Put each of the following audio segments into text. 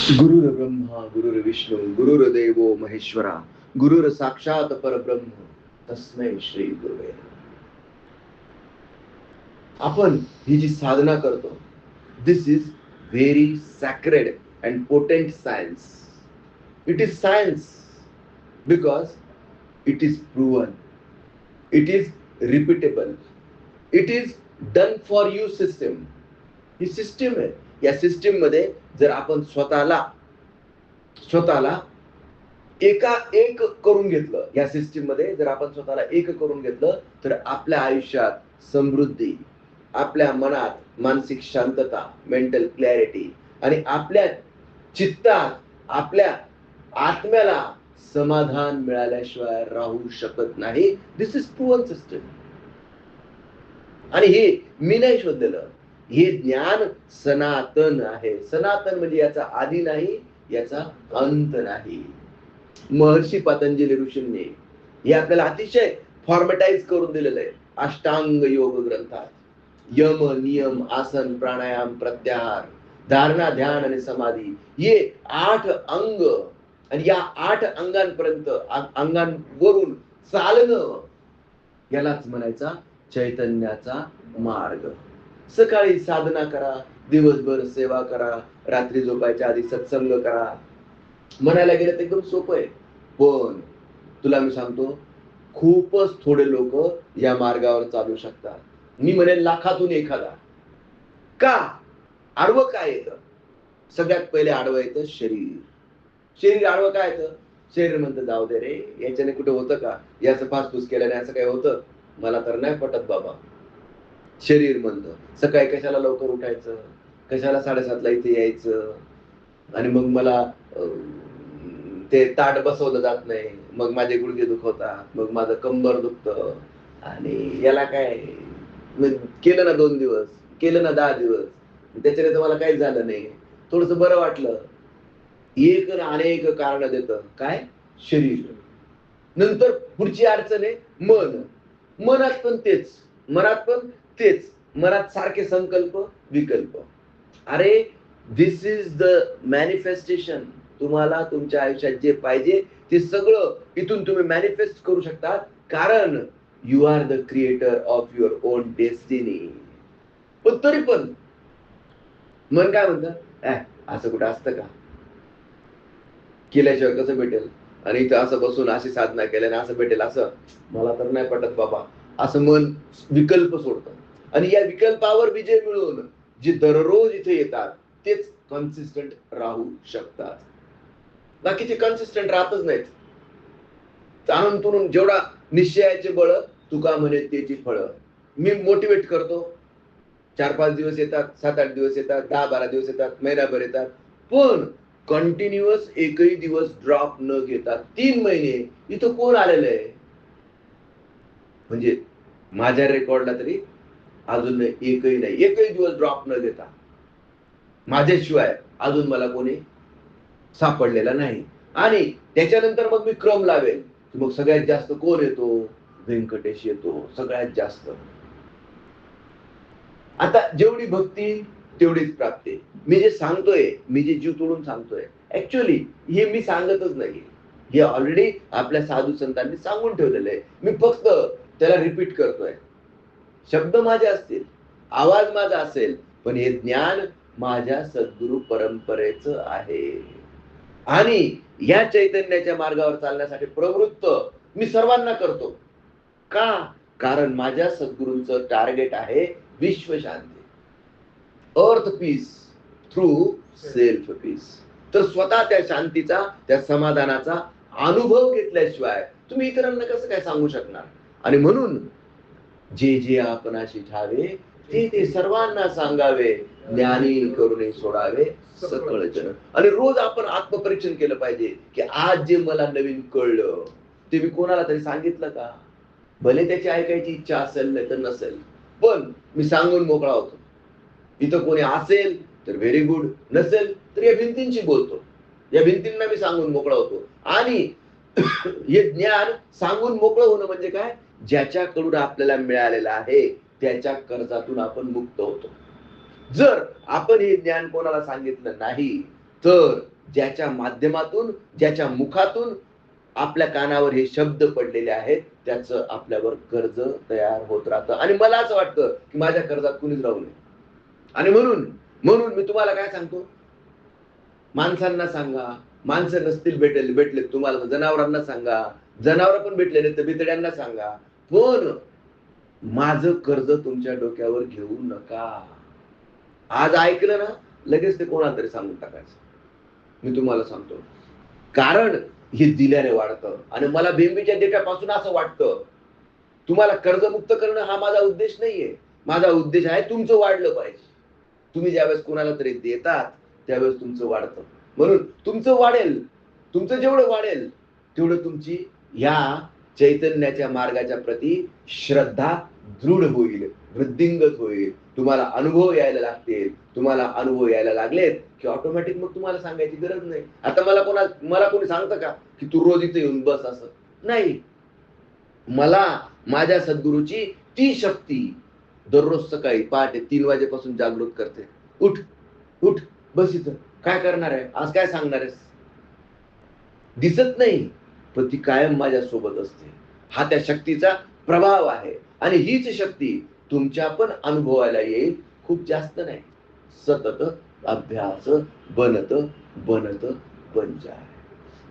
गुरुर्ब्रह्मा गुरुर्विष्णू गुरुर्देवो महेश्वरा गुरुर साक्षात परब्रह्म तस्मै श्री गुरुवे नमः. आपण ही जी साधना करतो, this is very sacred and potent science. It is science because it is proven, it is repeatable, it is done for you system. ही सिस्टीम आहे. या सिस्टीम मध्ये जर आपण स्वतःला एक करून घेतलं, या सिस्टीम मध्ये जर आपण स्वतःला एक करून घेतलं, तर आपल्या आयुष्यात समृद्धी, आपल्या मनात मानसिक शांतता, मेंटल क्लॅरिटी आणि आपल्या चित्तात, आपल्या आत्म्याला समाधान मिळाल्याशिवाय राहू शकत नाही. This is proven system. आणि हे मी नाही शोधलेलं, हे ज्ञान सनातन आहे. सनातन म्हणजे याचा आदी नाही, याचा अंत नाही. महर्षी पतंजली ऋषींनी हे आपल्याला अतिशय फॉर्मॅटाइज करून दिलेलं आहे अष्टांग योग ग्रंथात. यम, नियम, आसन, प्राणायाम, प्रत्याहार, धारणा, ध्यान आणि समाधी, हे 8 अंग. आणि या 8 अंगांपर्यंत, अंगांवरून चालणं, यालाच म्हणायचा चैतन्याचा मार्ग. सकाळी साधना करा, दिवसभर सेवा करा, रात्री झोपायच्या आधी सत्संग करा. म्हणायला गेलं तर एकदम सोपं आहे, पण तुला मी सांगतो, खूपच थोडे लोक या मार्गावर चालू शकतात. मी म्हणेन लाखातून एखादा. का? आडवं काय येतं? सगळ्यात पहिले आडवं येतं शरीर. शरीर आडवं काय येतं? शरीर म्हणतं जाऊ दे रे, याच्याने कुठे होतं का, याचं फासफूस केल्याने असं काय होतं, मला तर नाही पटत बाबा. शरीर म्हणतं सकाळी कशाला लवकर उठायचं, कशाला 7:30ला इथे यायचं, आणि मग मला ते ताट बसवलं जात नाही, मग माझे गुडघे दुखवतात, मग माझं कंबर दुखतं, आणि याला काय, केलं ना 2 दिवस, केलं ना 10 दिवस, त्याच्याने तर मला काहीच झालं नाही, थोडस बरं वाटलं. एक ना अनेक कारण देतं. काय? शरीर. नंतर पुढची अडचण आहे मन. मनात पण तेच, मनात सारखे संकल्प विकल्प. अरे, दिस इज द मॅनिफेस्टेशन. तुम्हाला तुमच्या आयुष्यात जे पाहिजे ते सगळं इथून तुम्ही मॅनिफेस्ट करू शकता, कारण you are the creator of your own destiny. पण तरी पण मन काय म्हणतं, असं कुठं असतं का, केल्याशिवाय कसं भेटेल, आणि इथं असं बसून अशी साधना केल्याने असं भेटेल, असं मला तर नाही पटत बाबा, असं मन विकल्प सोडतं. आणि या विकल्पावर विजय मिळवून जे दररोज इथे येतात तेच कन्सिस्टंट राहू शकतात. बाकीचे कन्सिस्टंट राहतच नाहीत. ताणून जेवढा निश्चयाचे बळ, तुका म्हणे त्याची फळं. मी मोटिवेट करतो, 4-5 दिवस येतात, 7-8 दिवस येतात, 10-12 दिवस येतात, महिनाभर येतात, पण कंटिन्युअस एकही दिवस ड्रॉप न घेता 3 महिने इथं कोण आलेलं आहे? म्हणजे माझ्या रेकॉर्डला तरी अजून एकही नाही, एकही दिवस ड्रॉप न देता माझ्याशिवाय अजून मला कोणी सापडलेला नाही. आणि त्याच्यानंतर मग मी क्रम लावेल, मग सगळ्यात जास्त कोण येतो? व्यंकटेश येतो सगळ्यात जास्त. आता जेवढी भक्ती तेवढीच प्राप्ती. मी जे सांगतोय, मी जे जीव तोडून सांगतोय, ऍक्च्युअली हे मी सांगतच नाही, हे ऑलरेडी आपल्या साधू संतांनी सांगून ठेवलेलं आहे. मी फक्त त्याला रिपीट करतोय. शब्द माझे असतील, आवाज माझा असेल, पण हे ज्ञान माझ्या सद्गुरु परंपरेचं आहे. आणि या चैतन्याच्या मार्गावर चालण्यासाठी प्रवृत्त मी सर्वांना करतो. का? कारण माझ्या सद्गुरूंचं टार्गेट आहे विश्वशांती, अर्थ पीस थ्रू सेल्फ पीस. तर स्वतः त्या शांतीचा, त्या समाधानाचा अनुभव घेतल्याशिवाय तुम्ही इतरांना कसं काय सांगू शकणार? आणि म्हणून जे जे आपणाशी ठावे ते ते सर्वांना सांगावे, ज्ञानी करुणे सोडावे सकळ जन. आणि रोज आपण आत्मपरीक्षण केलं पाहिजे, की आज जे मला नवीन कळलं ते मी कोणाला तरी सांगितलं का? भले त्याची ऐकायची इच्छा असेल, नाही तर नसेल, पण मी सांगून मोकळा होतो. इथं कोणी असेल तर व्हेरी गुड, नसेल तर या भिंतींशी बोलतो, या भिंतींना मी सांगून मोकळा होतो. आणि हे ज्ञान सांगून मोकळं होणं म्हणजे काय? ज्याच्याकडून आपल्याला मिळालेलं आहे त्याच्या कर्जातून आपण मुक्त होतो. जर आपण हे ज्ञान कोणाला सांगितलं नाही तर ज्याच्या माध्यमातून, ज्याच्या मुखातून आपल्या कानावर हे शब्द पडलेले आहेत, त्याचं आपल्यावर कर्ज तयार होत राहतं. आणि मला असं वाटतं की माझ्या कर्जात कुणीच राहू नये. आणि म्हणून म्हणून मी तुम्हाला काय सांगतो, माणसांना सांगा, माणसं नसतील भेटले तुम्हाला तर जनावरांना सांगा, जनावर पण भेटलेले तर बितड्यांना सांगा, पण माझं कर्ज तुमच्या डोक्यावर घेऊ नका. आज ऐकलं ना, लगेच ते कोणाला तरी सांगून टाकायचं. मी तुम्हाला सांगतो, कारण हे दिल्याने वाढतं. आणि मला बेंबीच्या देठापासून असं वाटतं, तुम्हाला कर्जमुक्त करणं हा माझा उद्देश नाहीये. माझा उद्देश आहे तुमचं वाढलं पाहिजे. तुम्ही ज्यावेळेस कोणाला तरी देतात त्यावेळेस तुमचं वाढतं. म्हणून तुमचं वाढेल, तुमचं जेवढं वाढेल तेवढं तुमची ह्या चैतन्याच्या मार्गाच्या प्रती श्रद्धा दृढ होईल, वृद्धिंगत होईल. तुम्हाला अनुभव यायला लागतील. तुम्हाला अनुभव यायला लागलेत की ऑटोमॅटिक मग तुम्हाला सांगायची गरज नाही. आता मला कोणी सांगतं का की तू रोज इथे येऊन बस, असं नाही. मला माझ्या सद्गुरूची ती शक्ती दररोज सकाळी पहाटे 3 वाजेपासून जागृत करते. उठ उठ, बस इथं, काय करणार आहे आज, काय सांगणार आहेस. दिसत नाही पण ती कायम माझ्या सोबत असते. हा त्या शक्तीचा प्रभाव आहे. आणि हीच शक्ती तुमच्या पण अनुभवायला येईल. खूप जास्त नाही, सतत अभ्यास बनत बनत बनजाय.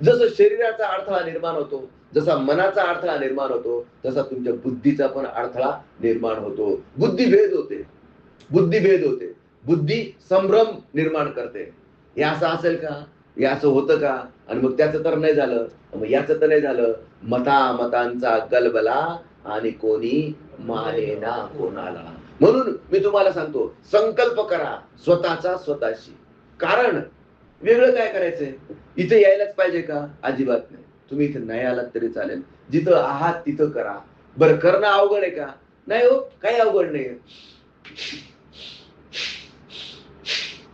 जसं शरीराचा अडथळा निर्माण होतो, जसा मनाचा अडथळा निर्माण होतो, तसा तुमच्या बुद्धीचा पण अडथळा निर्माण होतो. बुद्धिभेद होते, बुद्धिभेद होते. बुद्धी संभ्रम निर्माण करते. हे असं असेल का, हे असं होतं का, आणि मग त्याचं तर नाही झालं, मग याचं तर नाही झालं. मतांचा गलबला आणि कोणी मानेना कोणाला. म्हणून मी तुम्हाला सांगतो, संकल्प करा स्वतःचा स्वतःशी. कारण वेगळं काय करायचंय, इथे यायलाच पाहिजे का, अजिबात नाही. तुम्ही इथे नाही आलात तरी चालेल, जिथं आहात तिथं करा. बरं, करणं अवघड आहे का, नाही हो, काही अवघड नाही.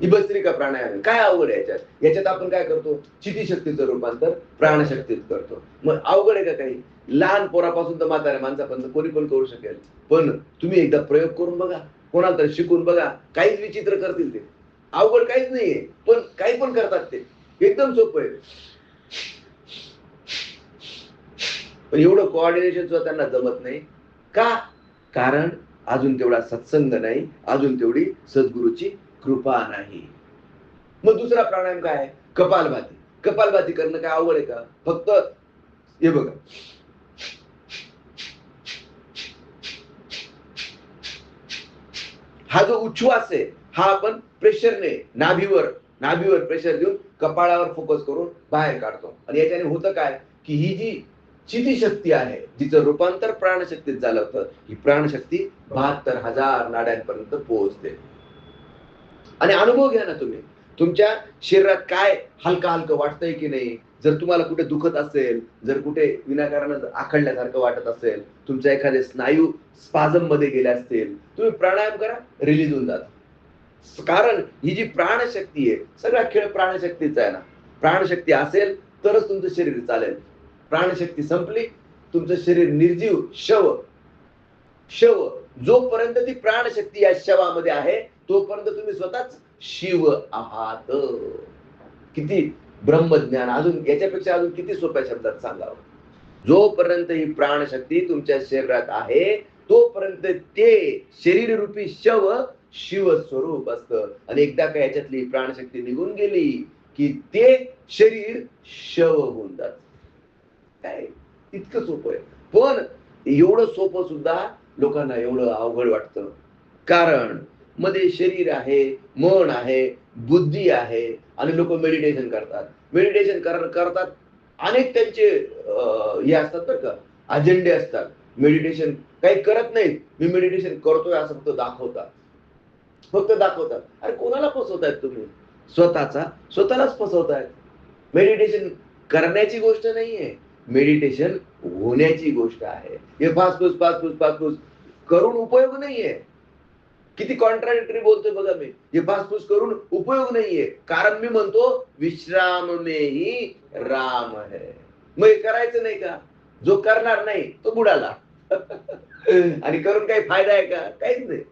ही भस्त्रिका प्राणायाम काय अवघड आहे याच्यात आपण काय करतो, चिती शक्तीचं रूपांतर प्राणशक्तीत करतो. मग अवघड आहे का काही. लहान पोरापासून तर म्हाताऱ्या माणसापर्यंत कोणी पण करू शकेल. पण तुम्ही एकदा प्रयोग करून बघा, कोणाला तरी शिकून बघा, काहीच विचित्र करतील ते. अवघड काहीच नाहीये, पण काही पण करतात ते, एकदम सोपं आहे. पण एवढं कोऑर्डिनेशन सुद्धा त्यांना जमत नाही का, कारण अजून तेवढा सत्संग नाही, अजून तेवढी सद्गुरूची कृपा नाही. मग दुसरा प्राणायाम काय आहे, कपालभाती. कपालभाती करणं काय अवघड आहे का, फक्त हे बघा, हा जो उच्छ्वास आहे हा आपण प्रेशरने नाभीवर प्रेशर देऊन कपाळावर फोकस करून बाहेर काढतो. आणि याच्याने होतं काय की ही जी चिती शक्ती आहे, जिचं रूपांतर प्राणशक्तीत झालं होतं, ही प्राणशक्ती 72,000 नाड्यांपर्यंत पोहोचते. आणि अनुभव घ्या ना तुम्ही, तुमच्या शरीरात काय हलकं हलकं वाटतंय की नाही. जर तुम्हाला कुठे दुखत असेल, जर कुठे विनाकारण आखडल्यासारखं वाटत असेल, तुमच्या एखादे स्नायू स्पाझम मध्ये गेले असतील, तुम्ही प्राणायाम करा, रिलीज होऊन जात. कारण ही जी प्राणशक्ती आहे, सगळा खेळ प्राणशक्तीचा आहे ना. प्राणशक्ती असेल तरच तुमचं शरीर चालेल. प्राणशक्ती संपली, तुमचं शरीर निर्जीव शव. जोपर्यंत ती प्राणशक्ती या शवामध्ये आहे तोपर्यंत तुम्ही स्वतःच शिव आहात. किती ब्रह्मज्ञान, अजून याच्यापेक्षा अजून किती सोप्या शब्दात सांगावं. जोपर्यंत ही प्राणशक्ती तुमच्या शरीरात आहे तोपर्यंत ते शरीर रूपी शव शिव स्वरूप असतं. आणि एकदा का याच्यातली प्राणशक्ती निघून गेली की ते शरीर शव होऊन जात. काय इतकं सोपं आहे. पण एवढं सोपं सुद्धा लोकांना एवढं अवघड वाटतं. कारण मध्ये शरीर आहे, मन आहे, बुद्धी आहे. आणि लोक मेडिटेशन करतात, करतात. अनेक त्यांचे हे असतात बरं का, अजेंडे असतात. मेडिटेशन काही करत नाहीत, मी मेडिटेशन करतोय असं फक्त दाखवतात. अरे कोणाला फसवतायत तुम्ही, स्वतःलाच फसवतायत. मेडिटेशन करण्याची गोष्ट नाहीये, मेडिटेशन होण्याची गोष्ट आहे. हे फासफूस करून उपयोग नाहीये. किती कॉन्ट्राडिक्टरी बोलतोय बघा मी. हे फासफूस करून उपयोग नाहीये, कारण मी म्हणतो विश्राम में ही राम है. मग हे करायचं नाही का, जो करणार नाही तो बुडाला. आणि करून काही फायदा आहे का, काहीच नाही.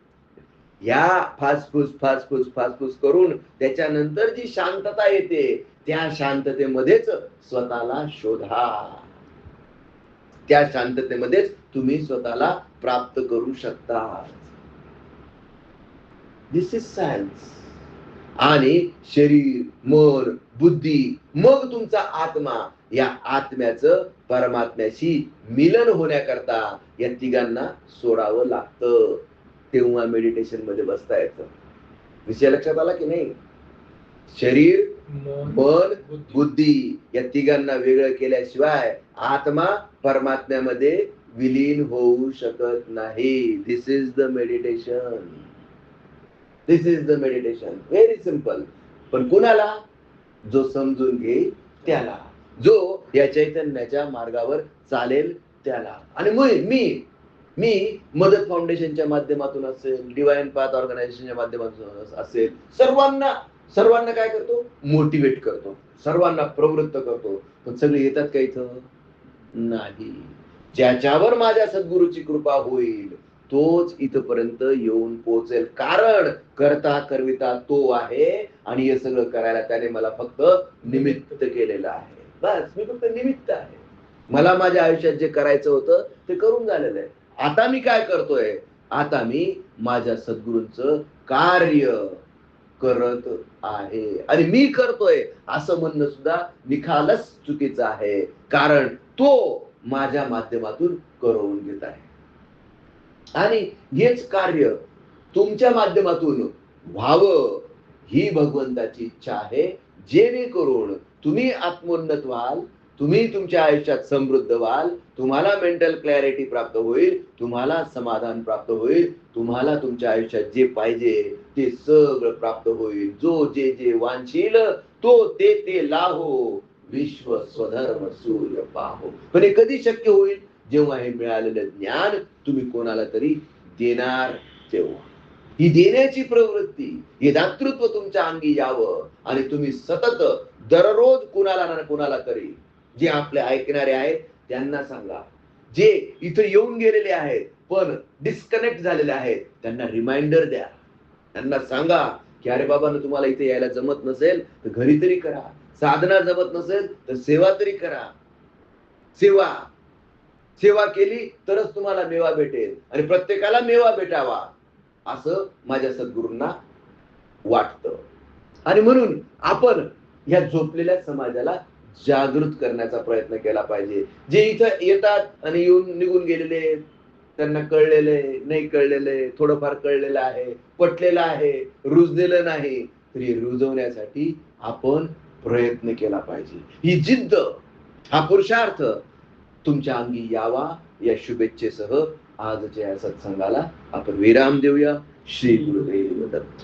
ह्या फासफूस करून त्याच्यानंतर जी शांतता येते त्या शांततेमध्येच स्वतःला शोधा. त्या शांततेमध्येच तुम्ही स्वतःला प्राप्त करू शकता. दिस इज सायन्स. आणि शरीर, मन, बुद्धी, मग तुमचा आत्मा, या आत्म्याचं परमात्म्याशी मिलन होण्याकरता या तिघांना सोडावं लागतं. तेव्हा मेडिटेशन मध्ये बसता येतं. विषय लक्षात आला की नाही? शरीर, मन, बुद्धी या तिघांना वेगळं केल्याशिवाय आत्मा परमात्म्यामध्ये विलीन होऊ शकत नाही. This is the meditation. This is the meditation. Very simple. पण कुणाला? जो समजून घेईल त्याला, जो या चैतन्याच्या मार्गावर चालेल त्याला. आणि मी मदत फाउंडेशनच्या माध्यमातून असेल, डिवाइन पाथ ऑर्गनायझेशनच्या माध्यमातून असेल, सर्वांना काय करतो? मोटिवेट करतो, सर्वांना प्रवृत्त करतो. पण सगळे येतात का इथं? नाही. ज्याच्यावर माझ्या सद्गुरूची कृपा होईल तोच इथपर्यंत येऊन पोहोचेल. कारण करता करविता तो आहे आणि हे सगळं करायला त्याने मला फक्त निमित्त केलेलं आहे. बस, मी फक्त निमित्त आहे. मला माझ्या आयुष्यात जे करायचं होतं ते करून झालेलं आहे. आता मी काय करतोय? आता मी माझ्या सद्गुरूंचं कार्य करत आहे. आणि मी करतोय असं म्हणणं सुद्धा निखालस चुकीचं आहे. कारण तो माझ्या माध्यमातून करवून घेत आहे. आणि हेच कार्य तुमच्या माध्यमातून व्हावं ही भगवंताची इच्छा आहे. जेणेकरून तुम्ही आत्मोन्नत व्हाल, तुम्ही तुमच्या आयुष्यात समृद्ध व्हाल, तुम्हाला मेंटल क्लॅरिटी प्राप्त होईल, तुम्हाला समाधान प्राप्त होईल, तुम्हाला तुमच्या आयुष्यात जे पाहिजे ते सगळं प्राप्त होईल. जो जे जे वांछील तो ते ते लाहो, विश्व स्वधर्म सूर्य पाहो. पण हे कधी शक्य होईल? जेव्हा हे मिळालेलं ज्ञान तुम्ही कोणाला तरी देणार तेव्हा. ही देण्याची प्रवृत्ती, हे दातृत्व तुमच्या अंगी यावं आणि तुम्ही सतत दररोज कुणाला ना कुणाला तरी, जे आपले ऐकणारे आहेत त्यांना सांगा, जे इथं येऊन गेलेले आहेत पण डिस्कनेक्ट झालेले आहेत त्यांना रिमाइंडर द्या. त्यांना सांगा की अरे बाबा, तुम्हाला इथे यायला जमत नसेल तर घरी तरी करा, साधना जमत नसेल तर सेवा तरी करा. सेवा केली तरच तुम्हाला मेवा भेटेल आणि प्रत्येकाला मेवा भेटावा असं माझ्या सद्गुरूंना वाटतं. आणि म्हणून आपण या झोपलेल्या समाजाला जागृत करण्याचा प्रयत्न केला पाहिजे. जे इथं येतात आणि येऊन निघून गेलेले, त्यांना कळलेले नाही, कळलेले थोडंफार कळलेलं आहे, पटलेलं आहे, रुजलेलं नाही, तरी रुजवण्यासाठी आपण प्रयत्न केला पाहिजे. ही जिद्द, हा पुरुषार्थ तुमच्या अंगी यावा या शुभेच्छेसह आजच्या या सत्संगाला आपण विराम देऊया. श्री गुरुदेव दत्त.